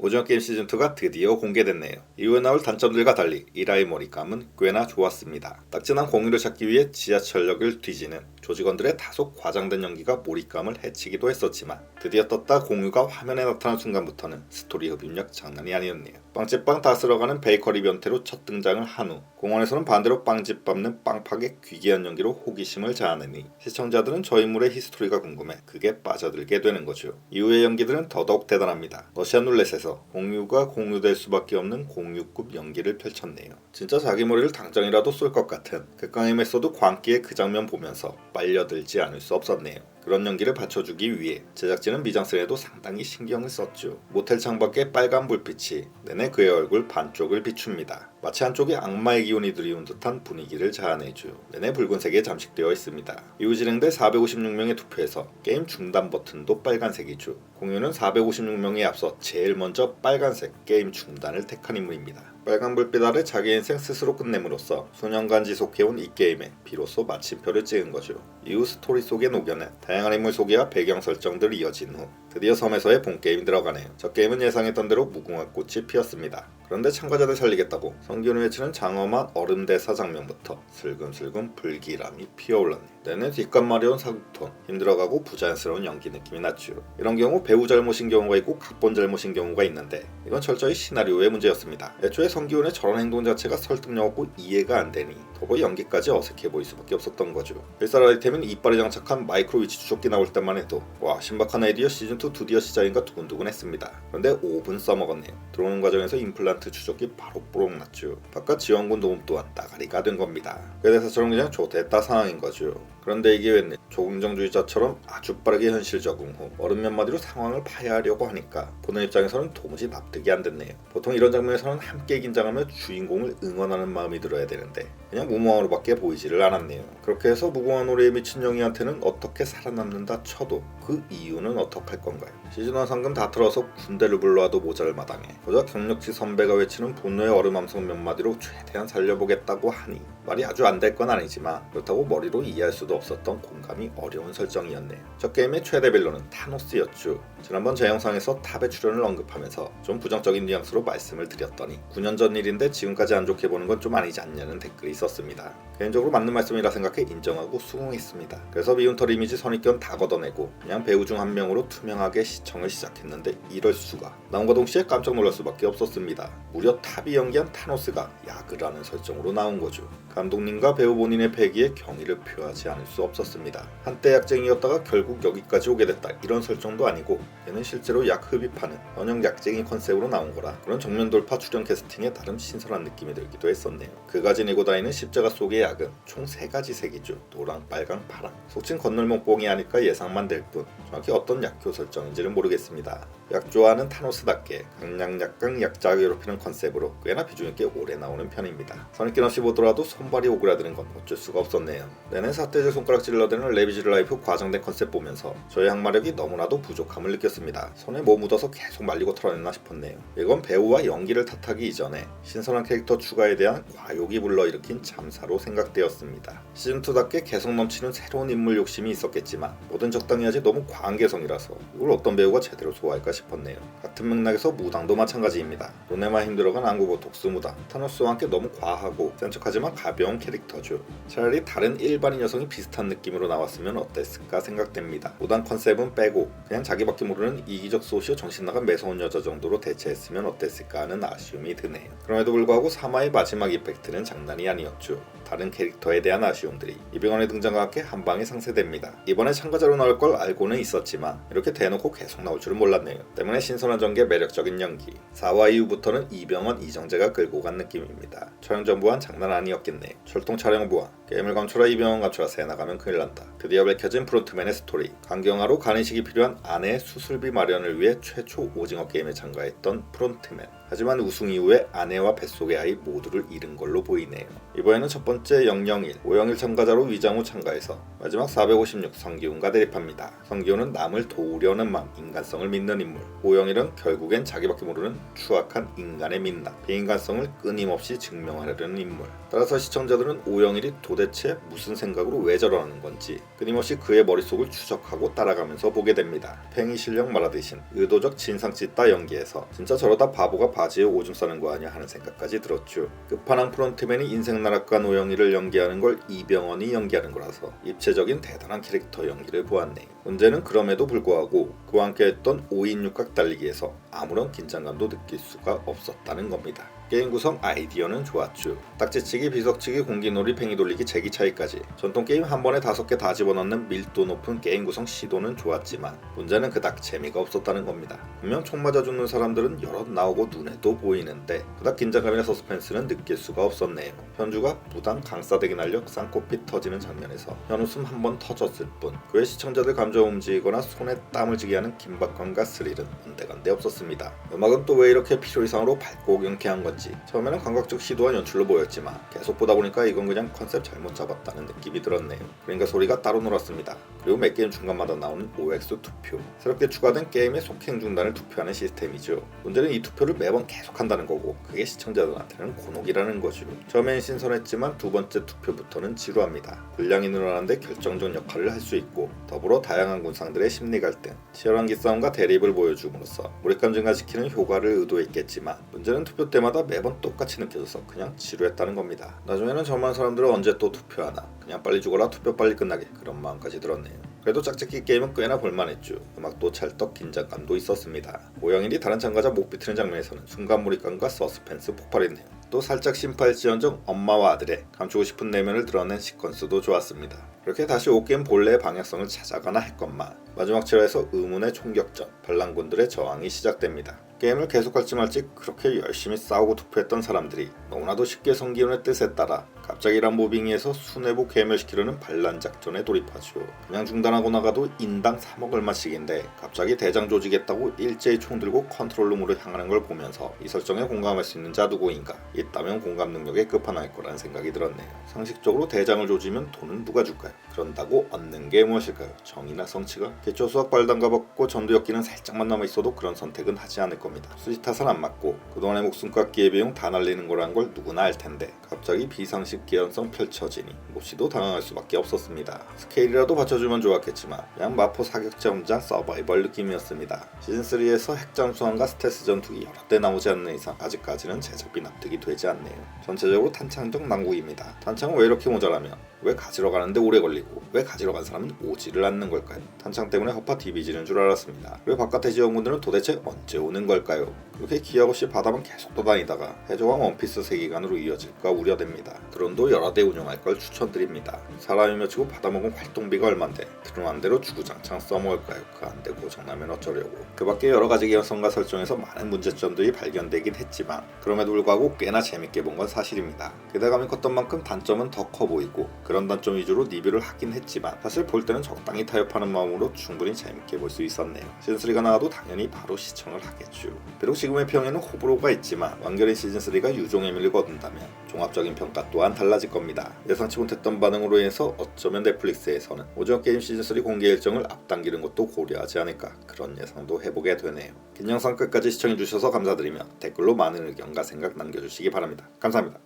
오징어 게임 시즌2가 드디어 공개됐네요. 이후에 나올 단점들과 달리 이라의 몰입감은 꽤나 좋았습니다. 딱진한 공유를 찾기 위해 지하철역을 뒤지는 조직원들의 다소 과장된 연기가 몰입감을 해치기도 했었지만 드디어 떴다 공유가 화면에 나타난 순간부터는 스토리 흡입력 장난이 아니었네요. 빵집빵 다 쓸어가는 베이커리 변태로 첫 등장을 한 후 공원에서는 반대로 빵집 밟는 빵팍의 귀기한 연기로 호기심을 자아내니 시청자들은 저 인물의 히스토리가 궁금해 그게 빠져들게 되는 거죠. 이후의 연기들은 더더욱 대단합니다. 러시안 룰렛에서 공유가 공유될 수밖에 없는 공유급 연기를 펼쳤네요. 진짜 자기 머리를 당장이라도 쏠 것 같은 극강의 메소드 광기의 그 장면 보면서 빨려들지 않을 수 없었네요. 그런 연기를 받쳐주기 위해 제작진은 미장센에도 상당히 신경을 썼죠. 모텔 창밖에 빨간 불빛이 내내 그의 얼굴 반쪽을 비춥니다. 마치 한쪽에 악마의 기운이 들이운 듯한 분위기를 자아내죠. 내내 붉은색에 잠식되어 있습니다. 이후 진행된 456명의 투표에서 게임 중단 버튼도 빨간색이죠. 공유는 456명에 앞서 제일 먼저 빨간색 게임 중단을 택한 인물입니다. 빨간 불빛 아래 자기 인생 스스로 끝냄으로써 수년간 지속해온 이 게임에 비로소 마침표를 찍은 거죠. 이후 스토리 속에 녹여낸 다양한 인물 소개와 배경 설정들이 이어진 후 드디어 섬에서의 본게임이 들어가네요. 첫 게임은 예상했던 대로 무궁화 꽃이 피었습니다. 그런데 참가자들 살리겠다고 성기훈이 외치는 장엄한 얼음 대사 장면부터 슬금슬금 불길함이 피어올랐네요. 내내 뒷감 마려운 사극톤, 힘들어가고 부자연스러운 연기 느낌이 났죠. 이런 경우 배우 잘못인 경우가 있고 각본 잘못인 경우가 있는데 이건 철저히 시나리오의 문제였습니다. 애초에 성기훈의 저런 행동 자체가 설득력 없고 이해가 안 되니 더불어 연기까지 어색해 보일 수밖에 없었던 거죠. 필살 아이템인 이빨에 장착한 마이크로 위치 추적기 나올 때만 해도 와 신박한 아이디어 시즌2 드디어 시작인가 두근두근 했습니다. 그런데 5분 써먹었네요. 들어오는 과정에서 임플란트 추적기 바로 뽀록 났죠. 바깥 지원군 도움 또한 따가리가 된 겁니다. 그 대사처럼 그냥 좋댔다 상황인 거죠. 그런데 이게 웬일 조긍정주의자처럼 아주 빠르게 현실 적응 후 얼음 몇 마디로 상황을 파헤하려고 하니까 보는 입장에서는 도무지 납득이 안 됐네요. 보통 이런 장면에서는 함께 긴장하며 주인공을 응원하는 마음이 들어야 되는데 그냥 무모함으로밖에 보이지를 않았네요. 그렇게 해서 무궁화 노래에 미친 영희한테는 어떻게 살아남는다 쳐도 그 이유는 어떡할 건가요? 시즌1 상금 다 틀어서 군대를 불러와도 모자랄 마당에 고작 경력치 선배가 외치는 분노의 얼음함성 몇 마디로 최대한 살려보겠다고 하니 말이 아주 안 될 건 아니지만 그렇다고 머리로 이해할 수도 없었던 공감이 어려운 설정이었네요. 저 게임의 최대 빌런은 타노스였죠. 지난번 제 영상에서 탑의 출연을 언급하면서 좀 부정적인 뉘앙스로 말씀을 드렸더니 9년 전 일인데 지금까지 안 좋게 보는 건 좀 아니지 않냐는 댓글이 있었습니다. 개인적으로 맞는 말씀이라 생각해 인정하고 수긍했습니다. 그래서 미운털 이미지 선입견 다 걷어내고 그냥 배우 중 한 명으로 투명하게 시청을 시작했는데 이럴 수가. 나온과 동시에 깜짝 놀랄 수밖에 없었습니다. 무려 탑이 연기한 타노스가 야그라는 설정으로 나온 거죠. 감독님과 배우 본인의 패기에 경의를 표하지 않을 수 없었습니다. 한때 약쟁이였다가 결국 여기까지 오게 됐다 이런 설정도 아니고 얘는 실제로 약 흡입하는 번역 약쟁이 컨셉으로 나온 거라 그런 정면 돌파 출연 캐스팅에 나름 신선한 느낌이 들기도 했었네요. 그가 지니고 다니는 십자가 속의 약은 총 3가지 색이죠. 노랑, 빨강, 파랑. 속칭 건널목봉이 아닐까 예상만 될 뿐 정확히 어떤 약효 설정인지는 모르겠습니다. 약 좋아하는 타노스답게 강약약강 약자가 괴롭히는 컨셉으로 꽤나 비중있게 오래 나오는 편입니다. 선입견 없이 보더라도 손발이 오그라드는 건 어쩔 수가 없었네요. 내내 삿대질 손가락질을 넣대는 레비지 라이프 과장된 컨셉 보면서 저의 항마력이 너무나도 부족함을 느꼈습니다. 손에 뭐 묻어서 계속 말리고 털어냈나 싶었네요. 이건 배우와 연기를 탓하기 이전에 신선한 캐릭터 추가에 대한 과욕이 불러일으킨 참사로 생각되었습니다. 시즌2답게 개성 넘치는 새로운 인물 욕심이 있었겠지만 뭐든 적당히 하지 너무 과한 개성이라서 이걸 어떤 배우가 제대로 소화할까 싶었네요. 같은 맥락에서 무당도 마찬가지입니다. 노네마 힘들어간 안구보톡스 무당 타노스와 함께 너무 과하고 센 척하지만 가벼운 캐릭터죠. 차라리 다른 일반인 여성이 비슷한 느낌으로 나왔으면 어땠을까 생각됩니다. 무당 컨셉은 빼고 그냥 자기밖에 모르는 이기적 소시오 정신나간 매서운 여자 정도로 대체했으면 어땠을까 하는 아쉬움이 드네요. 그럼에도 불구하고 3화의 마지막 이펙트는 장난이 아니었죠. 다른 캐릭터에 대한 아쉬움들이 이병헌의 등장과 함께 한방에 상쇄됩니다. 이번에 참가자로 나올 걸 알고는 있었지만 이렇게 대놓고 계속 나올 줄은 몰랐네요. 때문에 신선한 전개 매력적인 연기 4화 이후부터는 이병헌, 이정재가 끌고 간 느낌입니다. 촬영 전부한 장난 아니었겠네요. 철통 촬영 부한 게임을 감춰라 이병헌 감춰라 새 나가면 큰일 난다. 드디어 밝혀진 프론트맨의 스토리 강경화로 간이식이 필요한 아내의 수술비 마련을 위해 최초 오징어 게임에 참가했던 프론트맨. 하지만 우승 이후에 아내와 뱃속의 아이 모두를 잃은 걸로 보이네요. 이번에는 첫 번째 001, 501 참가자로 위장 후 참가해서 마지막 456 성기훈과 대립합니다. 성기훈은 남을 도우려는 마음, 인간성을 믿는 인물. 오영일은 결국엔 자기밖에 모르는 추악한 인간의 민낯, 비인간성을 끊임없이 증명하려는 인물. 따라서 시청자들은 오영일이 도대체 무슨 생각으로 왜 저러는 건지 끊임없이 그의 머릿속을 추적하고 따라가면서 보게 됩니다. 팽이 실력 말하듯이 의도적 진상 찢다 연기에서 진짜 저러다 바보가 바지에 오줌 싸는 거 아니야 하는 생각까지 들었죠. 끝판왕 프론트맨이 인생 나락간 오영일을 연기하는 걸 이병헌이 연기하는 거라서 입체적인 대단한 캐릭터 연기를 보았네요. 문제는 그럼에도 불구하고 그와 함께했던 5인 6각 달리기에서 아무런 긴장감도 느낄 수가 없었다는 겁니다. 게임 구성 아이디어는 좋았죠. 딱지치기, 비석치기, 공기놀이, 팽이 돌리기, 제기 차이까지 전통 게임 한 번에 5개 다 집어넣는 밀도 높은 게임 구성 시도는 좋았지만 문제는 그닥 재미가 없었다는 겁니다. 분명 총 맞아 죽는 사람들은 여럿 나오고 눈에도 보이는데 그닥 긴장감이나 서스펜스는 느낄 수가 없었네요. 현주가 무당 강싸대기 날려 쌍코피 터지는 장면에서 현웃음 한 번 터졌을 뿐 그 외 시청자들 감정 움직이거나 손에 땀을 지게 하는 긴박감과 스릴은 온데간데 없었습니다. 음악은 또 왜 이렇게 필요 이상으로 밝고 경쾌한 건지 처음에는 감각적 시도와 연출로 보였지만 계속 보다 보니까 이건 그냥 컨셉 잘못 잡았다는 느낌이 들었네요. 그러니까 소리가 따로 놀았습니다. 그리고 매 게임 중간마다 나오는 OX 투표, 새롭게 추가된 게임의 속행 중단을 투표하는 시스템이죠. 문제는 이 투표를 매번 계속한다는 거고 그게 시청자들한테는 곤혹이라는 거죠. 처음엔 신선했지만 두 번째 투표부터는 지루합니다. 분량이 늘어나는데 결정적 역할을 할 수 있고 더불어 다양한 군상들의 심리 갈등, 치열한 기싸움과 대립을 보여줌으로써 몰입감 증가시키는 효과를 의도했겠지만 문제는 투표 때마다 매번 똑같이 느껴져서 그냥 지루했다는 겁니다. 나중에는 저만 사람들은 언제 또 투표하나, 그냥 빨리 죽어라 투표 빨리 끝나게, 그런 마음까지 들었네요. 그래도 짝짓기 게임은 꽤나 볼만했죠. 음악도 찰떡, 긴장감도 있었습니다. 오영일이 다른 참가자 목 비트는 장면에서는 순간 몰입감과 서스펜스 폭발했네요. 또 살짝 심파일지언정 엄마와 아들의 감추고 싶은 내면을 드러낸 시퀀스도 좋았습니다. 그렇게 다시 옷게임 본래의 방향성을 찾아가나 했건만 마지막 7화에서 의문의 총격전, 반란군들의 저항이 시작됩니다. 게임을 계속할지 말지 그렇게 열심히 싸우고 투표했던 사람들이 너무나도 쉽게 성기훈의 뜻에 따라 갑자기 람보빙이에서 수뇌부 괴멸시키려는 반란 작전에 돌입하죠. 그냥 중단하고 나가도 인당 3억 얼마씩인데 갑자기 대장 조지겠다고 일제히 총 들고 컨트롤룸으로 향하는 걸 보면서 이 설정에 공감할 수 있는 자 누구인가? 있다면 공감 능력의 끝판왕일 거라는 생각이 들었네요. 상식적으로 대장을 조지면 돈은 누가 줄까요? 그런다고 얻는 게 무엇일까요? 정의나 성취가? 기초 수학 발단가 받고 전두엽기는 살짝만 남아있어도 그런 선택은 하지 않을 겁니다. 수지 탓은 안 맞고 그동안의 목숨과 기회비용 다 날리는 거란 걸 누구나 알 텐데 갑자기 비상식 개연성 펼쳐지니 몹시도 당황할 수밖에 없었습니다. 스케일이라도 받쳐주면 좋았겠지만 그냥 마포 사격전장 서바이벌 느낌이었습니다. 시즌3에서 핵잠수함과 스텔스 전투기 여러 대 나오지 않는 이상 아직까지는 제작비 납득이 되지 않네요. 전체적으로 탄창적 난국입니다. 탄창은 왜 이렇게 모자라면 왜 가지러 가는데 오래 걸리고 왜 가지러 간 사람은 오지를 않는 걸까요? 탄창 때문에 허파 디비지는 줄 알았습니다. 그리고 바깥의 지원군들은 도대체 언제 오는 걸까요? 그렇게 기약 없이 바다만 계속 떠다니다가 해적왕 원피스 세기관으로 이어질까 우려됩니다. 드론도 여러 대 운영할 걸 추천드립니다. 사람이 몇이고 받아먹은 활동비가 얼만데 드론 한 대로 주구장창 써먹을까요? 그 안 되고 정나면 어쩌려고. 그 밖에 여러 가지 개연성과 설정에서 많은 문제점들이 발견되긴 했지만 그럼에도 불구하고 꽤나 재밌게 본 건 사실입니다. 기대감이 컸던 만큼 단점은 더 커 보이고 그런 단점 위주로 리뷰를 하긴 했지만 사실 볼 때는 적당히 타협하는 마음으로 충분히 재밌게 볼 수 있었네요. 시즌3가 나와도 당연히 바로 시청을 하겠죠. 비록 지금의 평에는 호불호가 있지만 완결인 시즌3가 유종의 미를 거둔다면 종합적인 평가 또한 달라질 겁니다. 예상치 못했던 반응으로 인해서 어쩌면 넷플릭스에서는 오징어 게임 시즌3 공개 일정을 앞당기는 것도 고려하지 않을까, 그런 예상도 해보게 되네요. 긴 영상 끝까지 시청해주셔서 감사드리며 댓글로 많은 의견과 생각 남겨주시기 바랍니다. 감사합니다.